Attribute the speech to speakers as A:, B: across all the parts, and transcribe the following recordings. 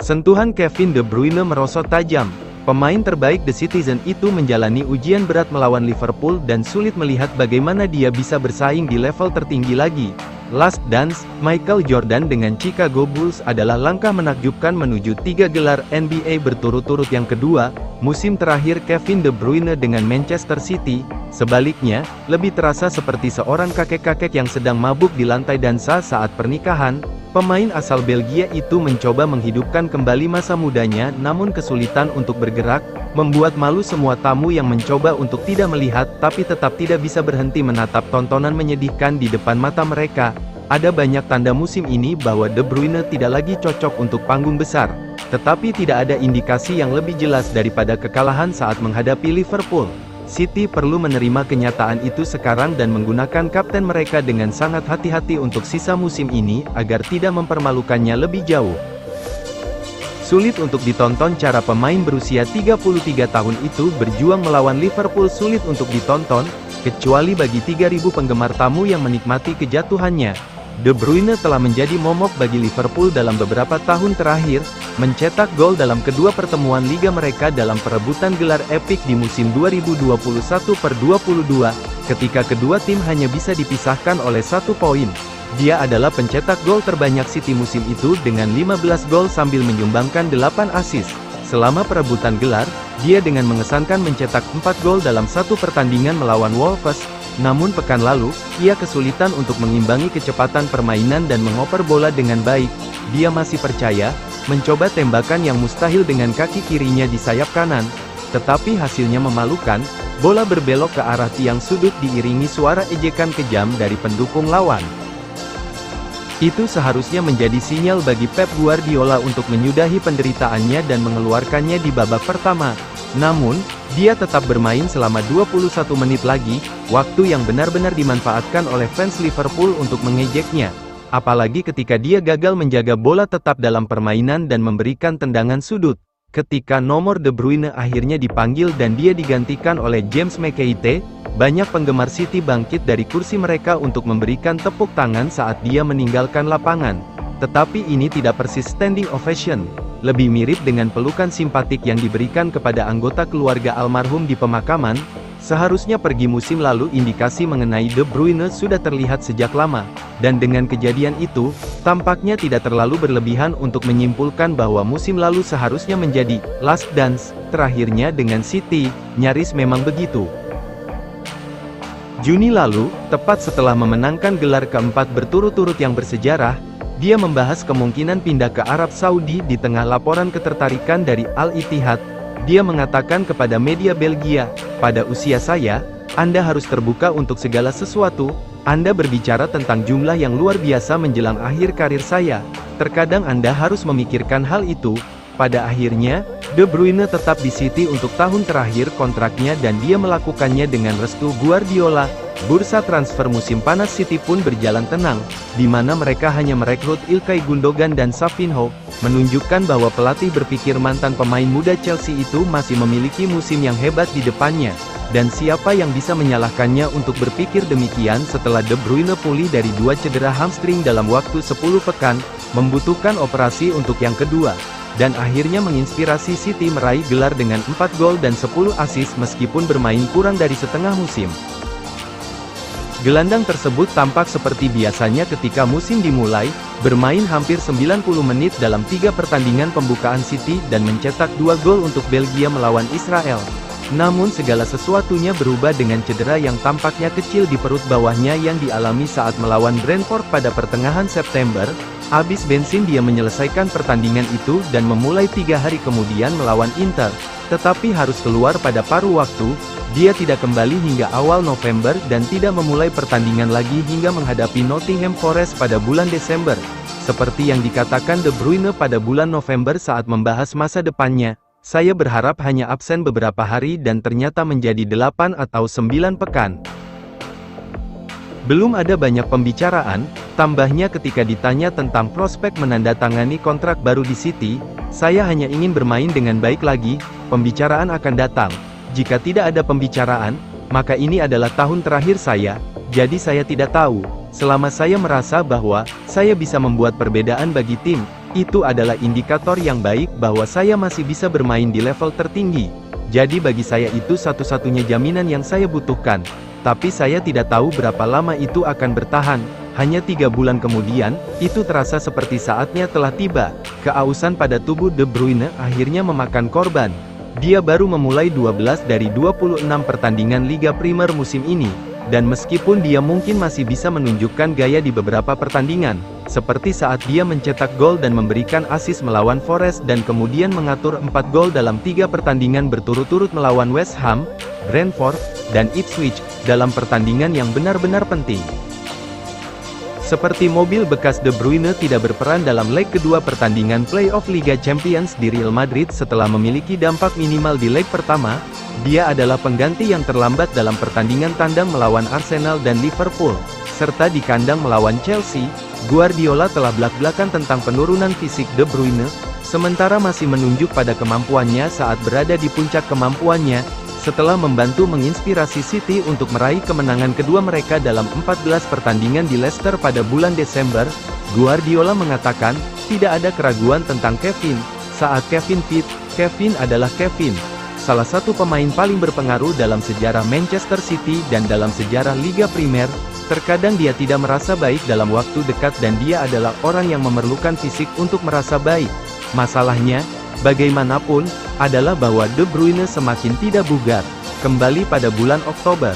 A: Sentuhan Kevin De Bruyne merosot tajam. Pemain terbaik The Citizen itu menjalani ujian berat melawan Liverpool dan sulit melihat bagaimana dia bisa bersaing di level tertinggi lagi. Last Dance, Michael Jordan dengan Chicago Bulls adalah langkah menakjubkan menuju 3 gelar NBA berturut-turut yang kedua. Musim terakhir Kevin De Bruyne dengan Manchester City, sebaliknya, lebih terasa seperti seorang kakek-kakek yang sedang mabuk di lantai dansa saat pernikahan. Pemain asal Belgia itu mencoba menghidupkan kembali masa mudanya namun kesulitan untuk bergerak, membuat malu semua tamu yang mencoba untuk tidak melihat tapi tetap tidak bisa berhenti menatap tontonan menyedihkan di depan mata mereka. Ada banyak tanda musim ini bahwa De Bruyne tidak lagi cocok untuk panggung besar, tetapi tidak ada indikasi yang lebih jelas daripada kekalahan saat menghadapi Liverpool. City perlu menerima kenyataan itu sekarang dan menggunakan kapten mereka dengan sangat hati-hati untuk sisa musim ini, agar tidak mempermalukannya lebih jauh. Sulit untuk ditonton cara pemain berusia 33 tahun itu berjuang melawan Liverpool sulit untuk ditonton, kecuali bagi 3.000 penggemar tamu yang menikmati kejatuhannya. De Bruyne telah menjadi momok bagi Liverpool dalam beberapa tahun terakhir, mencetak gol dalam kedua pertemuan liga mereka dalam perebutan gelar epik di musim 2021-22, ketika kedua tim hanya bisa dipisahkan oleh 1 poin. Dia adalah pencetak gol terbanyak City musim itu dengan 15 gol sambil menyumbangkan 8 assist. Selama perebutan gelar, dia dengan mengesankan mencetak 4 gol dalam 1 pertandingan melawan Wolves. Namun pekan lalu, ia kesulitan untuk mengimbangi kecepatan permainan dan mengoper bola dengan baik. Dia masih percaya, mencoba tembakan yang mustahil dengan kaki kirinya di sayap kanan. Tetapi hasilnya memalukan, bola berbelok ke arah tiang sudut diiringi suara ejekan kejam dari pendukung lawan. Itu seharusnya menjadi sinyal bagi Pep Guardiola untuk menyudahi penderitaannya dan mengeluarkannya di babak pertama. Namun, dia tetap bermain selama 21 menit lagi, waktu yang benar-benar dimanfaatkan oleh fans Liverpool untuk mengejeknya. Apalagi ketika dia gagal menjaga bola tetap dalam permainan dan memberikan tendangan sudut. Ketika nomor De Bruyne akhirnya dipanggil dan dia digantikan oleh James McKeithe, banyak penggemar City bangkit dari kursi mereka untuk memberikan tepuk tangan saat dia meninggalkan lapangan. Tetapi ini tidak persis standing ovation, lebih mirip dengan pelukan simpatik yang diberikan kepada anggota keluarga almarhum di pemakaman. Seharusnya pergi musim lalu indikasi mengenai De Bruyne sudah terlihat sejak lama, dan dengan kejadian itu, tampaknya tidak terlalu berlebihan untuk menyimpulkan bahwa musim lalu seharusnya menjadi last dance terakhirnya dengan City. Nyaris memang begitu. Juni lalu, tepat setelah memenangkan gelar keempat berturut-turut yang bersejarah, dia membahas kemungkinan pindah ke Arab Saudi di tengah laporan ketertarikan dari Al-Ittihad. Dia mengatakan kepada media Belgia, "Pada usia saya, Anda harus terbuka untuk segala sesuatu. Anda berbicara tentang jumlah yang luar biasa menjelang akhir karir saya. Terkadang Anda harus memikirkan hal itu." Pada akhirnya, De Bruyne tetap di City untuk tahun terakhir kontraknya dan dia melakukannya dengan restu Guardiola. Bursa transfer musim panas City pun berjalan tenang, di mana mereka hanya merekrut Ilkay Gundogan dan Savinho, menunjukkan bahwa pelatih berpikir mantan pemain muda Chelsea itu masih memiliki musim yang hebat di depannya. Dan siapa yang bisa menyalahkannya untuk berpikir demikian setelah De Bruyne pulih dari 2 cedera hamstring dalam waktu 10 pekan, membutuhkan operasi untuk yang kedua, dan akhirnya menginspirasi City meraih gelar dengan 4 gol dan 10 assist meskipun bermain kurang dari setengah musim. Gelandang tersebut tampak seperti biasanya ketika musim dimulai, bermain hampir 90 menit dalam 3 pertandingan pembukaan City dan mencetak 2 gol untuk Belgia melawan Israel. Namun segala sesuatunya berubah dengan cedera yang tampaknya kecil di perut bawahnya yang dialami saat melawan Brentford pada pertengahan September. Habis bensin dia menyelesaikan pertandingan itu dan memulai 3 hari kemudian melawan Inter, tetapi harus keluar pada paruh waktu. Dia tidak kembali hingga awal November dan tidak memulai pertandingan lagi hingga menghadapi Nottingham Forest pada bulan Desember. Seperti yang dikatakan De Bruyne pada bulan November saat membahas masa depannya, "Saya berharap hanya absen beberapa hari dan ternyata menjadi 8 atau 9 pekan." Belum ada banyak pembicaraan, tambahnya ketika ditanya tentang prospek menandatangani kontrak baru di City, "Saya hanya ingin bermain dengan baik lagi, pembicaraan akan datang. Jika tidak ada pembicaraan, maka ini adalah tahun terakhir saya, jadi saya tidak tahu. Selama saya merasa bahwa saya bisa membuat perbedaan bagi tim, Itu adalah indikator yang baik bahwa saya masih bisa bermain di level tertinggi. Jadi bagi saya itu satu-satunya jaminan yang saya butuhkan. Tapi saya tidak tahu berapa lama itu akan bertahan. Hanya 3 bulan kemudian, itu terasa seperti saatnya telah tiba. Keausan pada tubuh De Bruyne akhirnya memakan korban. Dia baru memulai 12 dari 26 pertandingan Liga Primer musim ini. Dan meskipun dia mungkin masih bisa menunjukkan gaya di beberapa pertandingan, seperti saat dia mencetak gol dan memberikan assist melawan Forest dan kemudian mengatur 4 gol dalam 3 pertandingan berturut-turut melawan West Ham, Brentford, dan Ipswich, dalam pertandingan yang benar-benar penting. Seperti mobil bekas De Bruyne tidak berperan dalam leg kedua pertandingan playoff Liga Champions di Real Madrid setelah memiliki dampak minimal di leg pertama. Dia adalah pengganti yang terlambat dalam pertandingan tandang melawan Arsenal dan Liverpool, serta di kandang melawan Chelsea. Guardiola telah belak-belakan tentang penurunan fisik De Bruyne, sementara masih menunjuk pada kemampuannya saat berada di puncak kemampuannya, setelah membantu menginspirasi City untuk meraih kemenangan kedua mereka dalam 14 pertandingan di Leicester pada bulan Desember. Guardiola mengatakan, tidak ada keraguan tentang Kevin. Saat Kevin fit, Kevin adalah Kevin. Salah satu pemain paling berpengaruh dalam sejarah Manchester City dan dalam sejarah Liga Primer. Terkadang dia tidak merasa baik dalam waktu dekat dan dia adalah orang yang memerlukan fisik untuk merasa baik. Masalahnya, bagaimanapun, adalah bahwa De Bruyne semakin tidak bugar. Kembali pada bulan Oktober,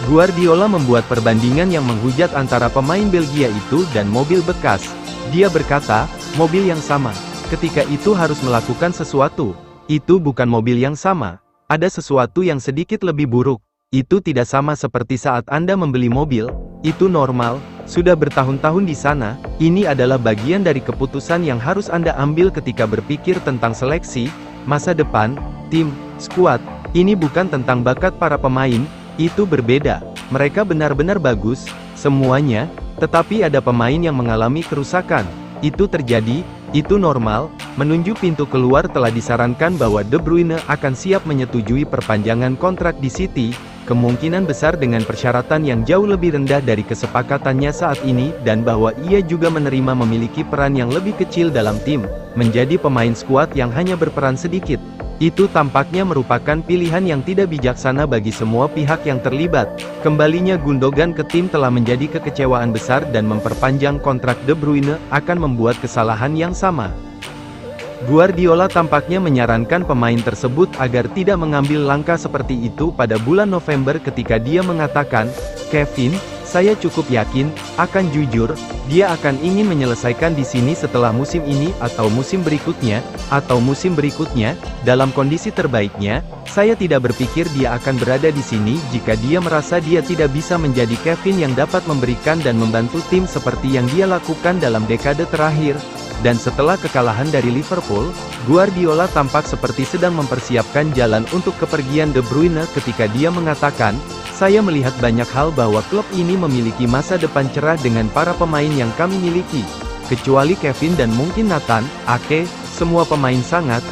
A: Guardiola membuat perbandingan yang menghujat antara pemain Belgia itu dan mobil bekas. Dia berkata, mobil yang sama. Ketika itu harus melakukan sesuatu. Itu bukan mobil yang sama. Ada sesuatu yang sedikit lebih buruk. Itu tidak sama seperti saat Anda membeli mobil. Itu normal. Sudah bertahun-tahun di sana. Ini adalah bagian dari keputusan yang harus Anda ambil ketika berpikir tentang seleksi, masa depan, tim, skuad. Ini bukan tentang bakat para pemain. Itu berbeda. Mereka benar-benar bagus, semuanya, tetapi ada pemain yang mengalami kerusakan. Itu terjadi, itu normal. Menunjuk pintu keluar telah disarankan bahwa De Bruyne akan siap menyetujui perpanjangan kontrak di City, kemungkinan besar dengan persyaratan yang jauh lebih rendah dari kesepakatannya saat ini, dan bahwa ia juga menerima memiliki peran yang lebih kecil dalam tim, menjadi pemain skuad yang hanya berperan sedikit. Itu tampaknya merupakan pilihan yang tidak bijaksana bagi semua pihak yang terlibat. Kembalinya Gundogan ke tim telah menjadi kekecewaan besar dan memperpanjang kontrak De Bruyne akan membuat kesalahan yang sama. Guardiola tampaknya menyarankan pemain tersebut agar tidak mengambil langkah seperti itu pada bulan November ketika dia mengatakan, Kevin, saya cukup yakin, akan jujur, dia akan ingin menyelesaikan di sini setelah musim ini atau musim berikutnya, dalam kondisi terbaiknya, saya tidak berpikir dia akan berada di sini jika dia merasa dia tidak bisa menjadi Kevin yang dapat memberikan dan membantu tim seperti yang dia lakukan dalam dekade terakhir. Dan setelah kekalahan dari Liverpool, Guardiola tampak seperti sedang mempersiapkan jalan untuk kepergian De Bruyne ketika dia mengatakan, saya melihat banyak hal bahwa klub ini memiliki masa depan cerah dengan para pemain yang kami miliki. Kecuali Kevin dan mungkin Nathan Ake, semua pemain sangat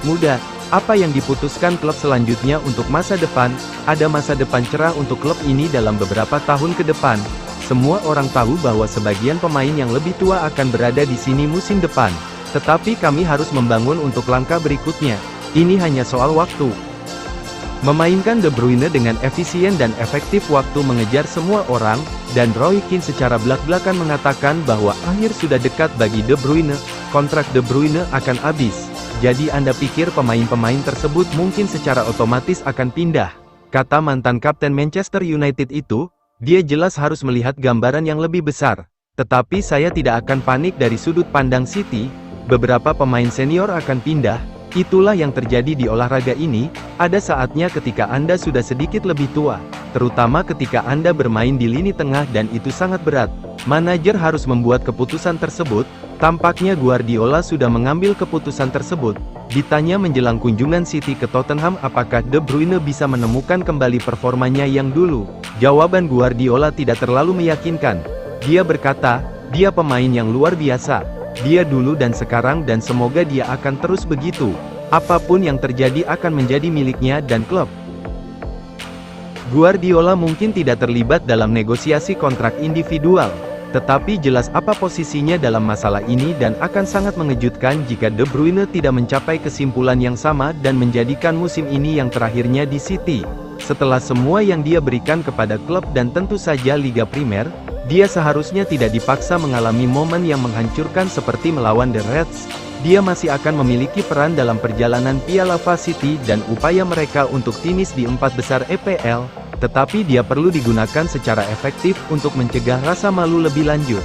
A: muda. Apa yang diputuskan klub selanjutnya untuk masa depan, ada masa depan cerah untuk klub ini dalam beberapa tahun ke depan. Semua orang tahu bahwa sebagian pemain yang lebih tua akan berada di sini musim depan. Tetapi kami harus membangun untuk langkah berikutnya. Ini hanya soal waktu. Memainkan De Bruyne dengan efisien dan efektif waktu mengejar semua orang, dan Roy Keane secara belak-belakan mengatakan bahwa akhir sudah dekat bagi De Bruyne, kontrak De Bruyne akan habis. Jadi Anda pikir pemain-pemain tersebut mungkin secara otomatis akan pindah? Kata mantan kapten Manchester United itu, dia jelas harus melihat gambaran yang lebih besar. Tetapi saya tidak akan panik dari sudut pandang City, beberapa pemain senior akan pindah. Itulah yang terjadi di olahraga ini. Ada saatnya ketika Anda sudah sedikit lebih tua, terutama ketika Anda bermain di lini tengah dan itu sangat berat. Manajer harus membuat keputusan tersebut. Tampaknya Guardiola sudah mengambil keputusan tersebut. Ditanya menjelang kunjungan City ke Tottenham apakah De Bruyne bisa menemukan kembali performanya yang dulu, jawaban Guardiola tidak terlalu meyakinkan. Dia berkata, dia pemain yang luar biasa. Dia dulu dan sekarang dan semoga dia akan terus begitu. Apapun yang terjadi akan menjadi miliknya dan klub. Guardiola mungkin tidak terlibat dalam negosiasi kontrak individual. Tetapi jelas apa posisinya dalam masalah ini dan akan sangat mengejutkan jika De Bruyne tidak mencapai kesimpulan yang sama dan menjadikan musim ini yang terakhirnya di City. Setelah semua yang dia berikan kepada klub dan tentu saja Liga Primer, dia seharusnya tidak dipaksa mengalami momen yang menghancurkan seperti melawan The Reds. Dia masih akan memiliki peran dalam perjalanan Piala FA City dan upaya mereka untuk finish di 4 besar EPL. Tetapi dia perlu digunakan secara efektif untuk mencegah rasa malu lebih lanjut.